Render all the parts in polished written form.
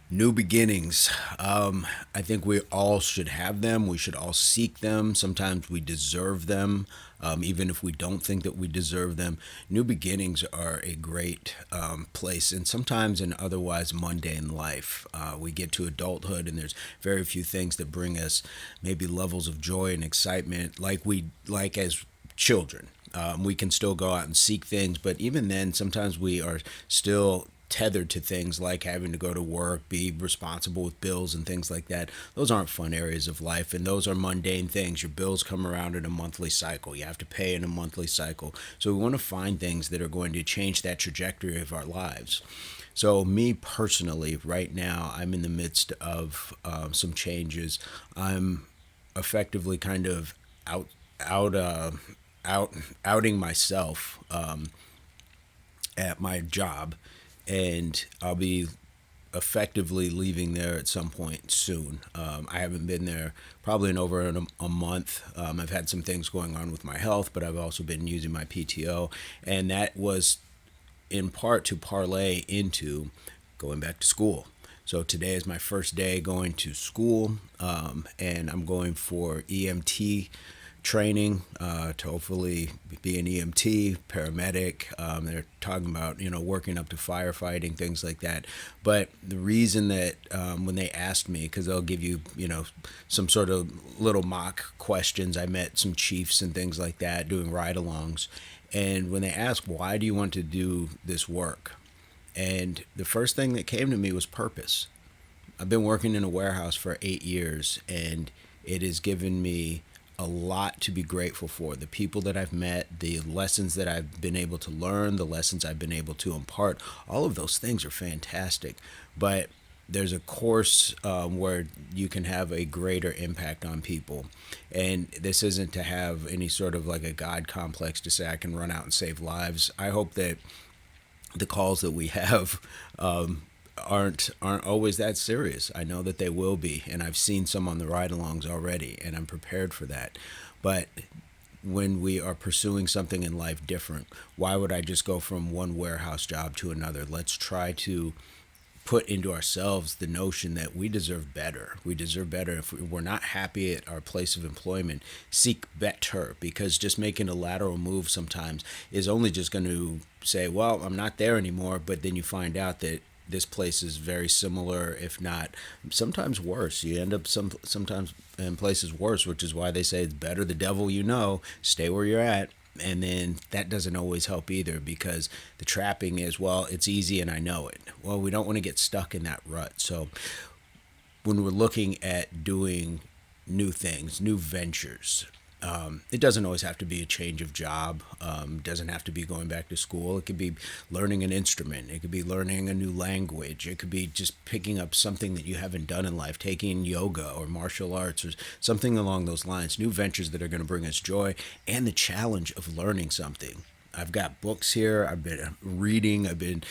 New beginnings. I think we all should have them. We should all seek them. Sometimes we deserve them, even if we don't think that we deserve them. New beginnings are a great place, and sometimes in otherwise mundane life, we get to adulthood, and there's very few things that bring us maybe levels of joy and excitement like as children. We can still go out and seek things, but even then, sometimes we are still tethered to things like having to go to work, be responsible with bills and things like that. Those aren't fun areas of life, and those are mundane things. Your bills come around in a monthly cycle. You have to pay in a monthly cycle. So we want to find things that are going to change that trajectory of our lives. So, me personally, right now, I'm in the midst of some changes. I'm effectively kind of out, out, out, outing myself at my job, and I'll be effectively leaving there at some point soon. I haven't been there probably in over a month. I've had some things going on with my health, but I've also been using my PTO, and that was in part to parlay into going back to school. So today is my first day going to school, and I'm going for EMT training to hopefully be an EMT, paramedic. They're talking about working up to firefighting, things like that. But the reason that when they asked me, because they'll give you some sort of little mock questions. I met some chiefs and things like that doing ride-alongs, and when they asked why do you want to do this work, and the first thing that came to me was purpose. I've been working in a warehouse for 8 years, and it has given me a lot to be grateful for. The people that I've met, the lessons that I've been able to learn, the lessons I've been able to impart, all of those things are fantastic. But there's a course where you can have a greater impact on people. And this isn't to have any sort of like a God complex to say I can run out and save lives. I hope that the calls that we have aren't always that serious. I know that they will be, and I've seen some on the ride-alongs already, and I'm prepared for that. But when we are pursuing something in life different, why would I just go from one warehouse job to another? Let's try to put into ourselves the notion that we deserve better. We deserve better. If we're not happy at our place of employment, seek better, because just making a lateral move sometimes is only just going to say, well, I'm not there anymore. But then you find out that this place is very similar, if not sometimes worse. You end up sometimes in places worse, which is why they say it's better the devil you know, stay where you're at. And then that doesn't always help either, because the trapping is, well, it's easy and I know it. Well, we don't want to get stuck in that rut. So when we're looking at doing new things, new ventures, it doesn't always have to be a change of job. Doesn't have to be going back to school. It could be learning an instrument. It could be learning a new language. It could be just picking up something that you haven't done in life, taking yoga or martial arts or something along those lines. New ventures that are going to bring us joy and the challenge of learning something. I've got books here. I've been reading. I've been,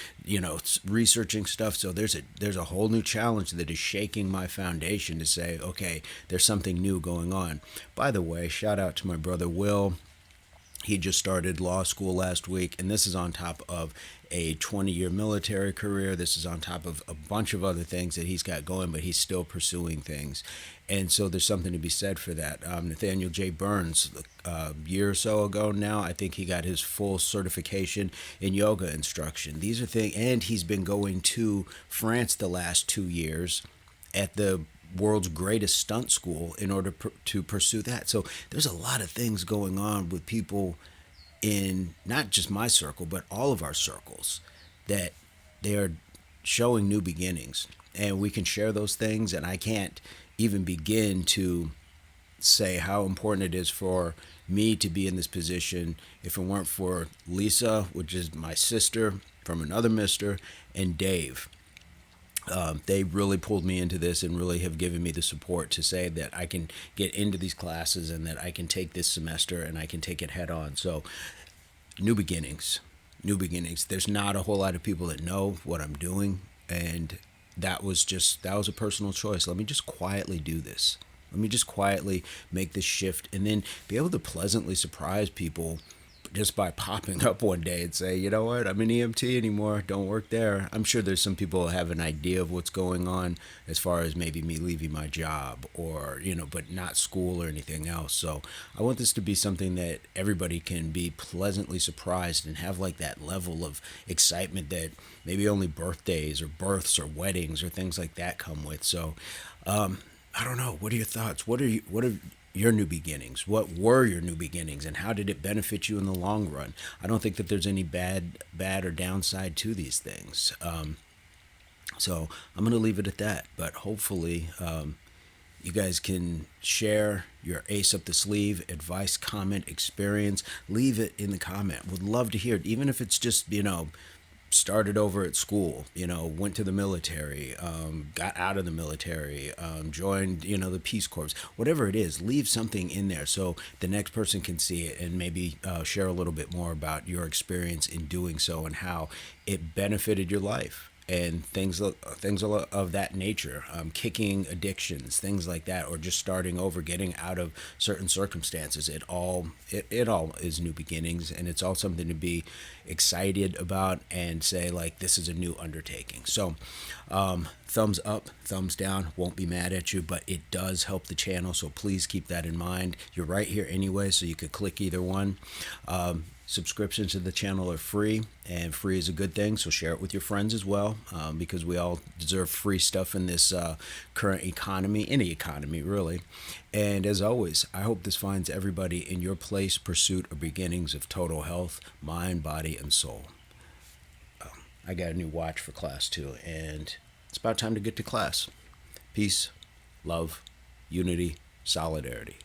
researching stuff. So there's a whole new challenge that is shaking my foundation to say, okay, there's something new going on. By the way, shout out to my brother Will. He just started law school last week, and this is on top of a 20-year military career. This is on top of a bunch of other things that he's got going, but he's still pursuing things. And so there's something to be said for that. Nathaniel J. Burns, a year or so ago now, I think he got his full certification in yoga instruction. These are things, and he's been going to France the last 2 years at the world's greatest stunt school in order to pursue that. So there's a lot of things going on with people in not just my circle, but all of our circles, that they are showing new beginnings. And we can share those things. And I can't even begin to say how important it is for me to be in this position if it weren't for Lisa, which is my sister from another mister, and Dave. They really pulled me into this and really have given me the support to say that I can get into these classes and that I can take this semester and I can take it head on. So, new beginnings, new beginnings. There's not a whole lot of people that know what I'm doing, and that was a personal choice. Let me just quietly do this. Let me just quietly make this shift, and then be able to pleasantly surprise people just by popping up one day and say, you know what, I'm an EMT anymore, don't work there. I'm sure there's some people who have an idea of what's going on as far as maybe me leaving my job or, but not school or anything else. So I want this to be something that everybody can be pleasantly surprised and have like that level of excitement that maybe only birthdays or births or weddings or things like that come with. So I don't know. What are your thoughts? What are your new beginnings? What were your new beginnings, and how did it benefit you in the long run? I don't think that there's any bad or downside to these things. So I'm going to leave it at that. But hopefully, you guys can share your ace up the sleeve advice, comment, experience. Leave it in the comment. Would love to hear it, even if it's just started over at school, went to the military, got out of the military, joined, the Peace Corps, whatever it is, leave something in there so the next person can see it and maybe share a little bit more about your experience in doing so and how it benefited your life and things of that nature, kicking addictions, things like that, or just starting over, getting out of certain circumstances. It all is new beginnings, and it's all something to be excited about and say like this is a new undertaking. So, thumbs up, thumbs down, won't be mad at you, but it does help the channel. So please keep that in mind. You're right here anyway, so you could click either one. Subscriptions to the channel are free, and free is a good thing, so share it with your friends as well, because we all deserve free stuff in this current economy, any economy really. And as always, I hope this finds everybody in your place, pursuit or beginnings of total health, mind, body, and soul. I got a new watch for class too, and it's about time to get to class. Peace, love, unity, solidarity.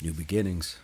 New beginnings.